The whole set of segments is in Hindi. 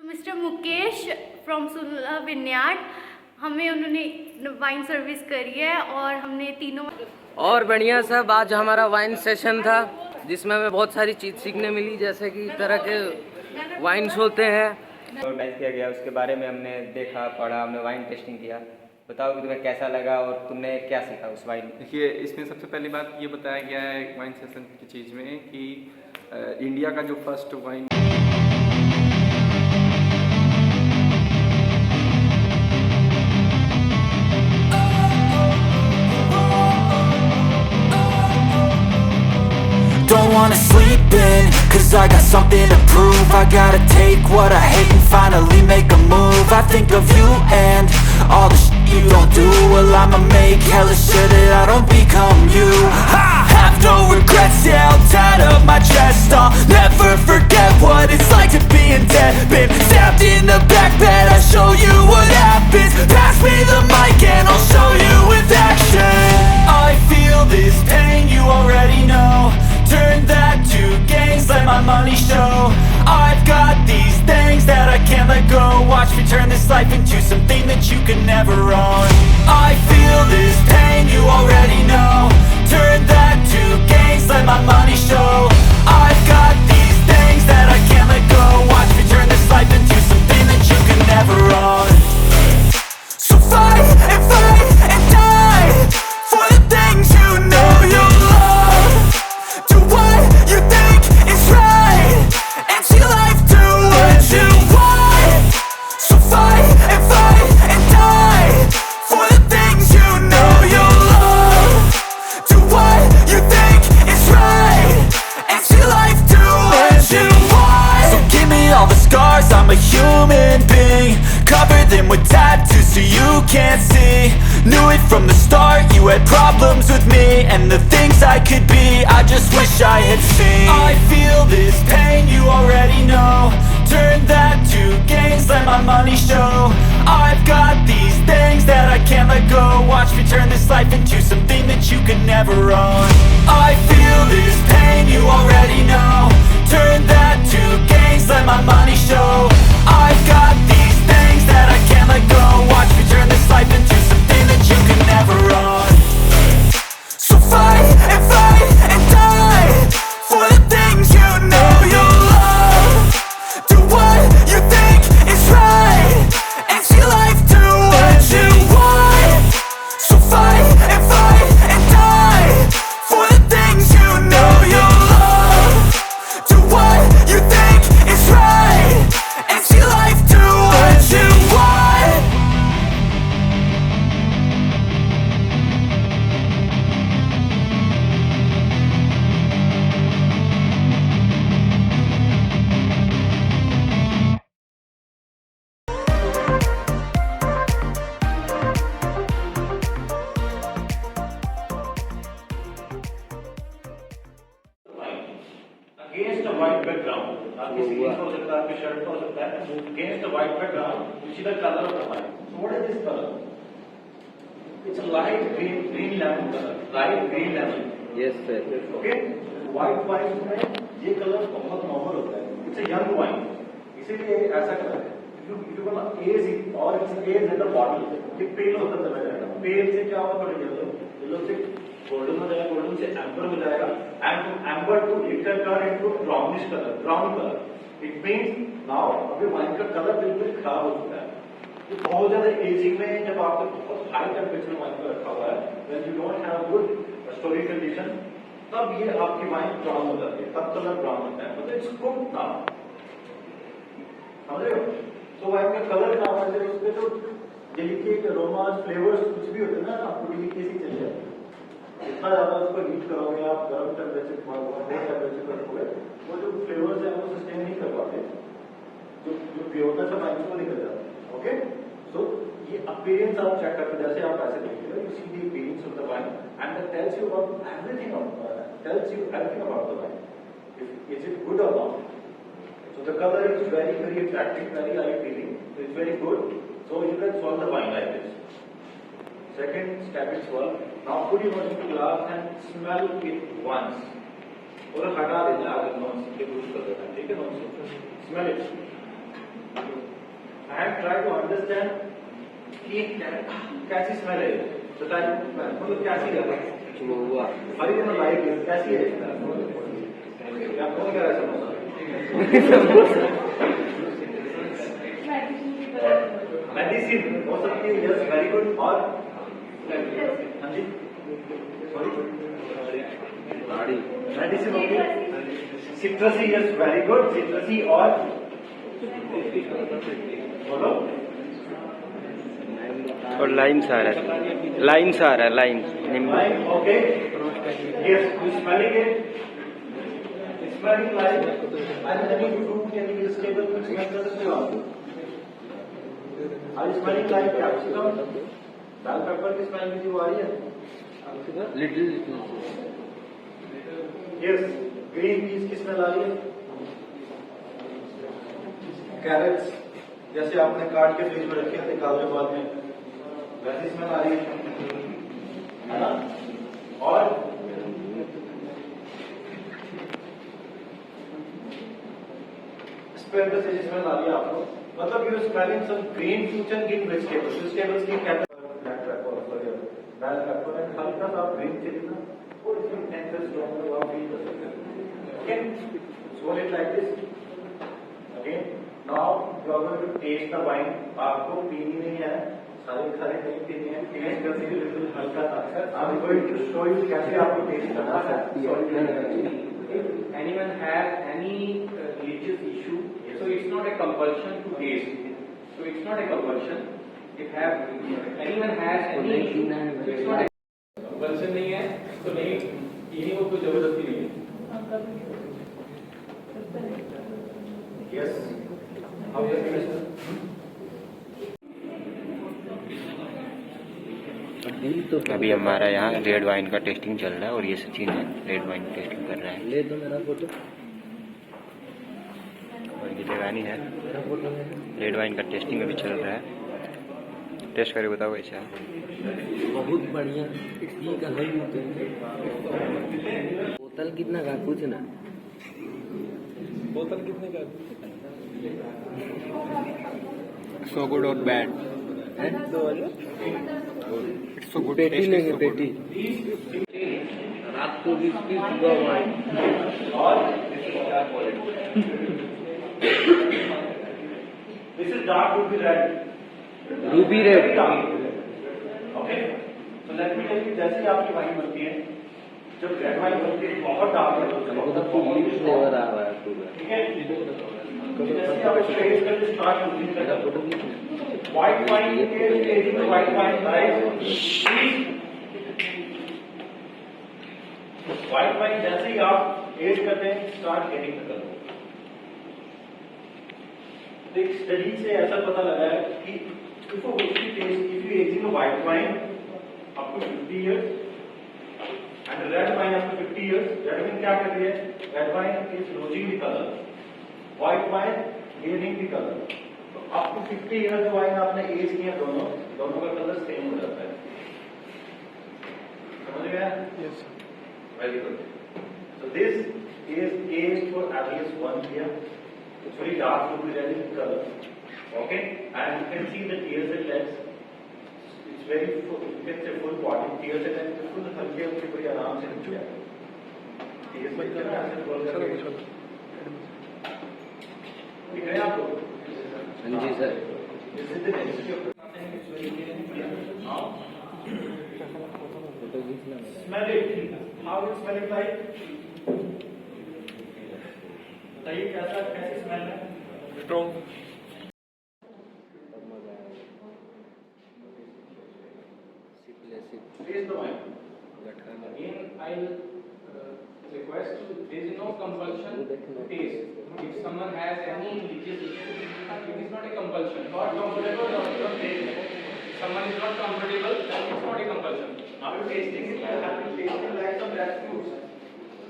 मिस्टर मुकेश फ्रॉम सुनला विन्यार्ड, हमें उन्होंने वाइन सर्विस करी है और हमने तीनों और बढ़िया सब। आज हमारा वाइन सेशन था जिसमें हमें बहुत सारी चीज़ सीखने मिली, जैसे कि तरह के वाइन्स होते हैं। ऑर्गेनाइज किया गया, उसके बारे में हमने देखा पढ़ा, हमने वाइन टेस्टिंग किया। बताओ कि तुम्हें कैसा लगा और तुमने क्या सीखा उस वाइन। देखिए, इसमें सबसे पहली बात ये बताया गया है वाइन सेशन की चीज़ में कि इंडिया का जो first wine Don't wanna sleep in, cause I got something to prove. I gotta take what I hate and finally make a move. I think of you and all the shit you don't do. Well, I'ma make hella sure that I don't become you. I have no regrets, yeah, I'll tie up my chest. I'll never forget what it's like to be in debt. Been stabbed in the back bed, I'll show you what happens. Pass me the mic and I'll show you with action. I feel this pain, you already know. Turn that to gains, let my money show. I've got these things that I can't let go. Watch me turn this life into something that you can never own. I feel this pain, you already know. Turn that to gains, let my money show. I've got these things that I can't let go. Watch me turn this life into something that you can never own. So fight and die for the things you know you love. Do what you think is right, and see life do what you want. So fight and die for the things you know you love. Do what you think is right, and see life do what you want. So give me all the scars, I'm a human being. Cover them with tattoos so you can't see. Knew it from the start, you had problems with me and the things I could be, I just wish I had seen. I feel this pain, you already know. Turn that to gains, let my money show. I've got these things that I can't let go. Watch me turn this life into something that you can never own. I feel this pain, you already know. Turn that to gains, let my money show. I've got these things that I can't let go. Watch me turn this life into something that you can never own. So fight and die for the things you know you love. Do what you think is right, and see life do what you want. So fight and die for the things you know you love. Do what you think is right, and see life do what you want. Against a white background, आपकी स्क्रीन हो सकता है, आपकी शर्ट हो सकता है, against a white background, you see the color of the wine. So what is this color? It's a light green lemon color, light green lemon. Yes sir. Okay? White wine में ये color बहुत normal होता है. It's a young wine. इसीलिए ऐसा color है. If you want to age it or it's age in the bottle, ये pale होता चला जाएगा. Pale से क्या होगा थोड़ी yellow, yellow से golden हो जाएगा, golden से amber हो जाएगा, and from amber to it can turn into brownish color, brown color. It means now अभी wine का color बिल्कुल खराब हो चुका है. ये बहुत ज़्यादा aging में जब आपने बहुत high temperature wine को रखा हुआ है, when you don't have good storage condition, तब ये आपकी wine brown हो जाती है, तब color brown होता है. मतलब it's cooked now. समझ रहे हो? तो wine का color खराब है, उसमें तो delicate aromas, flavors कुछ भी होते हैं ना, आपको delicacy चाहिए. जितना ज़्यादा उसको हीट करोगे आप, गर्म टेम्परेचर टेम्परेचर पर रखोगे, वो जो फ्लेवर्स हैं वो सस्टेन नहीं कर पाते, जो प्योरनेस ऑफ वाइन को निकल जाता है. ओके, सो ये अपीयरेंस आप चेक करके, जैसे आप ऐसे देखते हो, you see the appearance of the wine and that tells you about everything about the wine. Is it good or not? So the color is very attractive, very eye appealing. So it's very good. So you can swirl the wine like this. Second step is swirl. Now put it on the glass and smell it once. और हटा देना, आगे नॉन स्टिक यूज कर देना, ठीक है? Non stick smell it. try to understand कि कैसी स्मेल है, बताइए मतलब कैसी है, अभी तो लाइक कैसी है, क्या कौन कह रहा है समोसा? मेडिसिन हो सकती है, यस वेरी गुड, और हाँ जी सॉरी मेडिसिन होगी, सिट्रसी, यस वेरी गुड, सिट्रसी, और बोलो, और लाइम्स आ रहा है, लाइम्स आ रहा है, Lyme's, lime, okay, yes, smelling it, smelling lime, and any fruit can be stable, कुछ स्मेल कर सकते हो आप? आज स्मेलिंग लाइम कैप्सिकम, दाल पेपर की स्मेल मुझे वो आ रही है, लिटिल यस, ग्रीन पीस की स्मेल आ रही है, कैरेट्स जैसे आपने काट के फ्रिज में रखे थे, निकाल के बाद में वैसी स्मेल आ रही है ना? और स्पेरगस से स्मेल आ रही है आपको, मतलब you smelling some green fruits and green vegetables, vegetables की बेल पेपर एंड हल्का सा ग्रीन चिली ना, और इसमें टेंसर स्ट्रॉन्ग आप फील कर सकते हैं, okay, so it like this, okay, now you are going to taste the wine, आपको पीनी नहीं है, सारे खाने नहीं पीनी है, टेस्ट करने के लिए हल्का सा, I am going to show you कैसे आपको टेस्ट करना है। If anyone has any religious issue, so it's not a compulsion to taste. So it's not a compulsion. If anyone has any issue, so it's not a compulsion नहीं है, तो नहीं पीने को कोई जबरदस्ती नहीं है. Yes. How is it? अभी हमारा यहाँ रेड वाइन का टेस्टिंग चल रहा है और ये सचिन है, रेड वाइन टेस्टिंग कर रहा है। ले दो मेरा फोटो, और ये देवानी है, रेड वाइन का टेस्टिंग अभी चल रहा है। टेस्ट करके बताओ कैसा है। बहुत बढ़िया, ठीक है। बोतल कितना का, कुछ ना, बोतल कितने का? सो गुड और बैड, सो गुड, पेटी लेंगे, पेटी रात को भी सुबह वाइन, और this is dark ruby red. Ruby red, okay, तो लेट मी टेल यू, जैसे आपकी वाइन बनती है, जब रेड वाइन बनती है बहुत डार्क है, हमको तो फुल फ्लेवर आ रहा है पूरा, ठीक है, जैसे आप इसको टेस्ट करके स्टार्ट यूजिंग मेरा करते फोटो हो, भी व्हाइट वाइन के टेस्ट में व्हाइट वाइन व्हाइट वाइन जैसे ही आप टेस्ट करते हैं स्टार्ट गेटिंग द कलर। तो एक स्टडी से ऐसा पता लगा है कि if you aging a white wine up to 50 years and red wine up to 50 years, red wine क्या कर रही है? Red wine is losing the color, white wine gaining the color. तो up to 50 years जो वाइन आपने एज किया दोनों का कलर सेम हो जाता है, समझ गया? Yes. Very good. So this is aged for at least 1 year. It's very dark ruby red in color. Okay, and you can see the tears and legs. It's very full, you can say full body tears and legs. बिल्कुल हल्के हल्के बड़ी आराम से निकल जाते हैं। tears में क्या है? ऐसे बोल करके दिख रहे हैं आपको? हाँ जी sir. This is the density of the content. It's very clear. Now, smell it. How it smelling like? बताइए कैसी स्मेल है? Strong. Taste the wine. Again, I'll request you, there is no compulsion to taste. If someone has any religious issue, it is not a compulsion. Not comfortable, don't taste. If someone is not comfortable, then it's not a compulsion. Now you're tasting it, you have to taste it like some red fruits,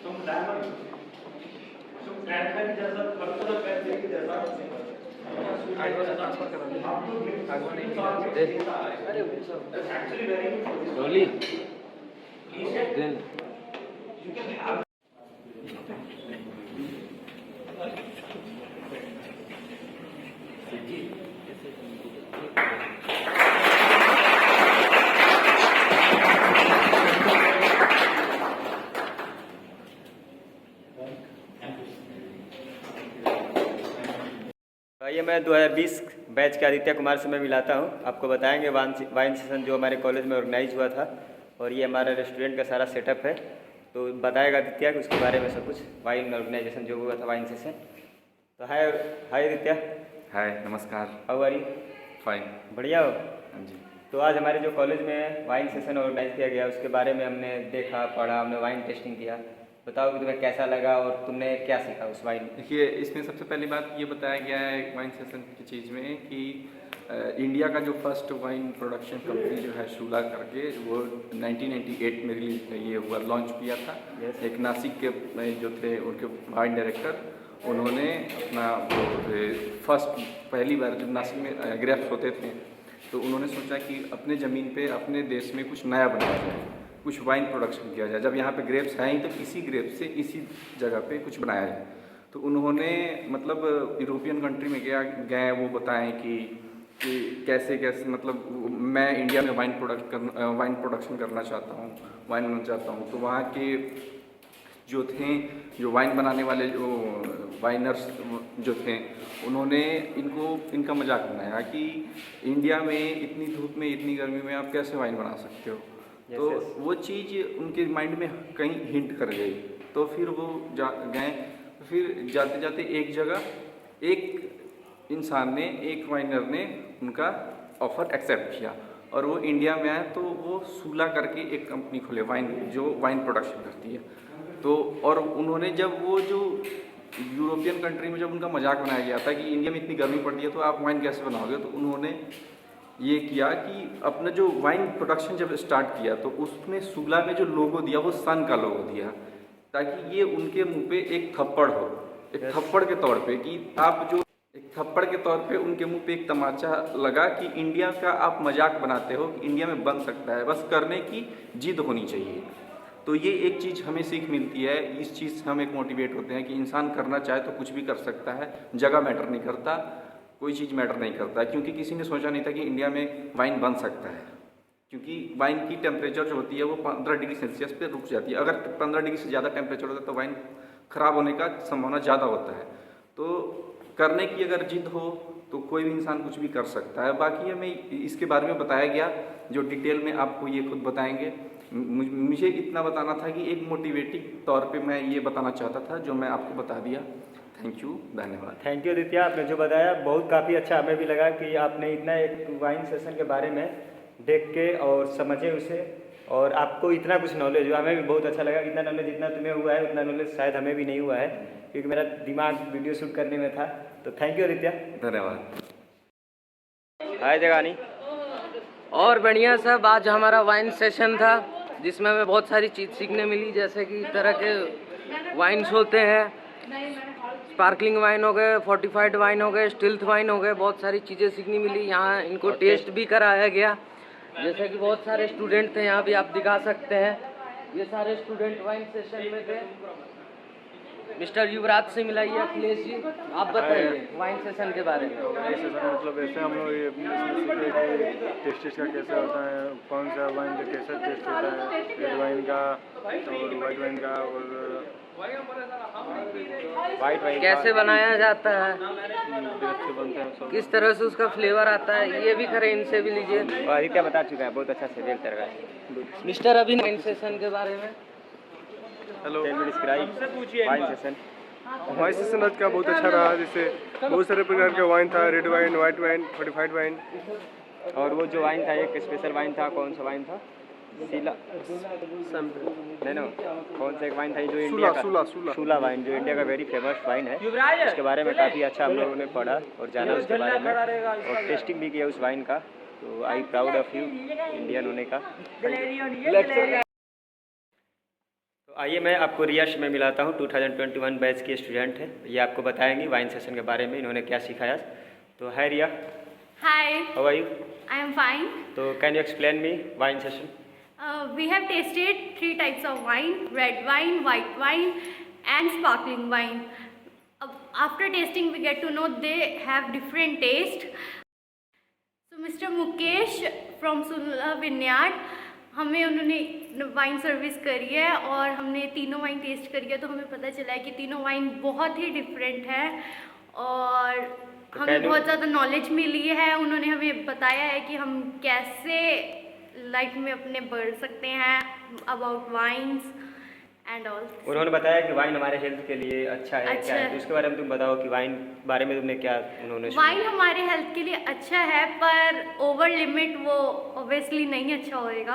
some lemon, some cranberry जैसा, हल्का सा cranberry जैसा, That's actually very good for this. Slowly. Then you can have. आइए मैं 2020 बैच के आदित्य कुमार से मैं मिलाता हूँ, आपको बताएंगे वाइन सेशन जो हमारे कॉलेज में ऑर्गेनाइज हुआ था, और ये हमारे रेस्टोरेंट का सारा सेटअप है। तो बताएगा आदित्य कि उसके बारे में सब कुछ, वाइन ऑर्गेनाइजेशन जो हुआ था वाइन सेशन। तो हाय आदित्य। हाय, नमस्कार। How are you? फाइन। बढ़िया हो? हाँ जी। तो आज हमारे जो कॉलेज में वाइन सेशन ऑर्गेनाइज किया गया उसके बारे में हमने देखा, पढ़ा, हमने वाइन टेस्टिंग किया। बताओ कि तुम्हें कैसा लगा और तुमने क्या सीखा उस वाइन में? देखिए, इसमें सबसे पहली बात ये बताया गया है वाइन सेशन की चीज़ में कि इंडिया का जो फर्स्ट वाइन प्रोडक्शन कंपनी जो है शूला करके, वो 1998 में ये हुआ, लॉन्च किया था। एक नासिक के जो थे उनके वाइन डायरेक्टर, उन्होंने अपना वो फर्स्ट पहली बार जब नासिक में ग्रेप्स होते थे तो उन्होंने सोचा कि अपने ज़मीन पे अपने देश में कुछ नया बनाया जाए, कुछ वाइन प्रोडक्शन किया जाए। जब यहाँ पे ग्रेप्स हैं ही तो इसी ग्रेप से इसी जगह पे कुछ बनाया जाए। तो उन्होंने मतलब यूरोपियन कंट्री में गए वो बताएं कि कैसे मतलब मैं इंडिया में वाइन प्रोडक्शन करना चाहता हूँ, वाइन बनाना चाहता हूँ। तो वहाँ के जो थे, जो वाइन बनाने वाले जो वाइनर्स जो थे, उन्होंने इनका मजाक बनाया कि इंडिया में इतनी धूप में, इतनी गर्मी में आप कैसे वाइन बना सकते हो। तो वो चीज़ उनके माइंड में कहीं हिंट कर गई। तो फिर वो गए, फिर जाते जाते एक जगह एक इंसान ने, एक वाइनर ने उनका ऑफ़र एक्सेप्ट किया और वो इंडिया में आए। तो वो सूला करके एक कंपनी खोले जो वाइन प्रोडक्शन करती है। तो और उन्होंने जब वो जो यूरोपियन कंट्री में जब उनका मजाक बनाया गया था कि इंडिया में इतनी गर्मी पड़ती है तो आप वाइन कैसे बनाओगे, तो उन्होंने ये किया कि अपना जो वाइन प्रोडक्शन जब स्टार्ट किया तो उसमें सूला में जो लोगो दिया वो सन का लोगो दिया, ताकि ये उनके मुंह पे एक थप्पड़ हो, एक थप्पड़ के तौर पे कि आप जो एक थप्पड़ के तौर पे उनके मुंह पे एक तमाचा लगा कि इंडिया का आप मजाक बनाते हो कि इंडिया में बन सकता है, बस करने की जिद होनी चाहिए। तो ये एक चीज़ हमें सीख मिलती है, इस चीज़ से हम एक मोटिवेट होते हैं कि इंसान करना चाहे तो कुछ भी कर सकता है, जगह मैटर नहीं करता, कोई चीज़ मैटर नहीं करता। क्योंकि किसी ने सोचा नहीं था कि इंडिया में वाइन बन सकता है, क्योंकि वाइन की टेम्परेचर जो होती है वो 15 डिग्री सेल्सियस पे रुक जाती है। अगर 15 डिग्री से ज़्यादा टेम्परेचर होता है तो वाइन ख़राब होने का संभावना ज़्यादा होता है। तो करने की अगर जिद हो तो कोई भी इंसान कुछ भी कर सकता है। बाकी हमें इसके बारे में बताया गया, जो डिटेल में आपको ये खुद बताएंगे। मुझे इतना बताना था कि एक मोटिवेटिंग तौर पे मैं ये बताना चाहता था, जो मैं आपको बता दिया। थैंक यू, धन्यवाद। थैंक यू आदित्य, आपने जो बताया बहुत काफ़ी अच्छा हमें भी लगा कि आपने इतना एक वाइन सेशन के बारे में देख के और समझे उसे, और आपको इतना कुछ नॉलेज हुआ, हमें भी बहुत अच्छा लगा। इतना नॉलेज जितना तुम्हें हुआ है उतना नॉलेज शायद हमें भी नहीं हुआ है, क्योंकि मेरा दिमाग वीडियो शूट करने में था। तो थैंक यू आदित्य, धन्यवाद। हाय जगानी। और बढ़िया सब, आज हमारा वाइन सेशन था जिसमें हमें बहुत सारी चीज़ सीखने मिली, जैसे कि तरह के वाइन्स होते हैं, स्पार्कलिंग वाइन हो गए, फोर्टिफाइड वाइन हो गए, स्टिल्थ वाइन हो गए, बहुत सारी चीज़ें सीखने मिली। यहाँ इनको टेस्ट भी कराया गया, जैसे कि बहुत सारे स्टूडेंट थे, यहाँ भी आप दिखा सकते हैं, ये सारे स्टूडेंट वाइन सेशन में थे। मिस्टर युवराज से मिलाइए, अखिलेश जी आप बताइए वाइन सेशन के बारे में। मतलब ऐसे हम लोग ये टेस्ट का कैसा होता है, कौन सा वाइन का कैसा टेस्ट होता है, रेड वाइन का और वाइट वाइन का, और वाइट वाइन कैसे बनाया जाता है, से बनते हैं सब। किस तरह से उसका फ्लेवर आता है, ये भी करें, इनसे भी लीजिए। और आदित्य बता चुका है बहुत अच्छा से रेल तरह का। मिस्टर अभी वाइन सेशन के बारे में hello, wine session wine session आज का बहुत अच्छा रहा, जिससे बहुत सारे प्रकार के वाइन था, red wine, white wine, fortified wine. और वो जो वाइन था एक स्पेशल वाइन था, कौन सा वाइन था? सीला नहीं ना, कौन सा एक वाइन था जो इंडिया का शूला वाइन, जो इंडिया का वेरी फेमस वाइन है। उसके बारे में काफ़ी अच्छा हम लोगों ने पढ़ा और जाना उसके बारे में, और टेस्टिंग भी किया उस वाइन का। तो I proud of you Indian होने का। तो आइए मैं आपको रियाश में मिलाता हूँ, 2021 बैच की स्टूडेंट है, ये आपको बताएंगी वाइन सेशन के बारे में इन्होंने क्या सिखाया। तो hi Riya. Hi, how are you? I am fine. तो can you explain me wine session? We have tasted 3 types of wine: red wine, white wine, and sparkling wine. After tasting, we get to know they have different taste. तो मिस्टर मुकेश फ्रॉम सुनला विनयार्ड, हमें उन्होंने वाइन सर्विस करी है और हमने तीनों वाइन टेस्ट करी है, तो हमें पता चला है कि तीनों वाइन बहुत ही डिफरेंट है और हमें बहुत ज़्यादा नॉलेज मिली है। उन्होंने हमें बताया है कि हम कैसे लाइफ में अपने बढ़ सकते हैं अबाउट वाइन्स एंड ऑल। उन्होंने बताया कि वाइन हमारे हेल्थ के लिए अच्छा है, अच्छा क्या है? है। तो उसके बारे में तुम बताओ कि वाइन बारे में तुमने क्या उन्होंने वाइन हमारे हेल्थ के लिए अच्छा है, पर ओवर लिमिट वो ऑब्वियसली नहीं अच्छा होएगा।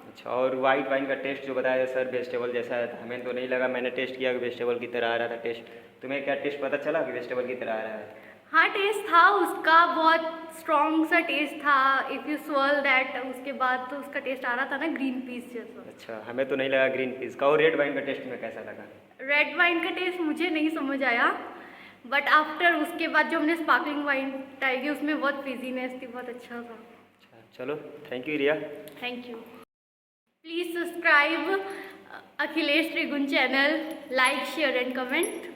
अच्छा, और वाइट वाइन का टेस्ट जो बताया सर वेजिटेबल जैसा है, हमें तो नहीं लगा, मैंने टेस्ट किया कि वेजिटेबल की तरह आ रहा था टेस्ट। तुम्हें क्या टेस्ट पता चला कि वेजिटेबल की तरह आ रहा है? हाँ, टेस्ट था उसका, बहुत स्ट्रॉन्ग सा टेस्ट था। इफ़ यू स्वर्ल दैट, उसके बाद तो उसका टेस्ट आ रहा था ना ग्रीन पीस जैसा। अच्छा, हमें तो नहीं लगा ग्रीन पीस का। और रेड वाइन का टेस्ट में कैसा लगा? रेड वाइन का टेस्ट मुझे नहीं समझ आया, बट आफ्टर उसके बाद जो हमने स्पार्कलिंग वाइन ट्राई की उसमें बहुत फिजीनेस थी, बहुत अच्छा था। अच्छा, चलो thank you Riya. Thank you. Please subscribe Akhilesh Trigun channel, like share and comment.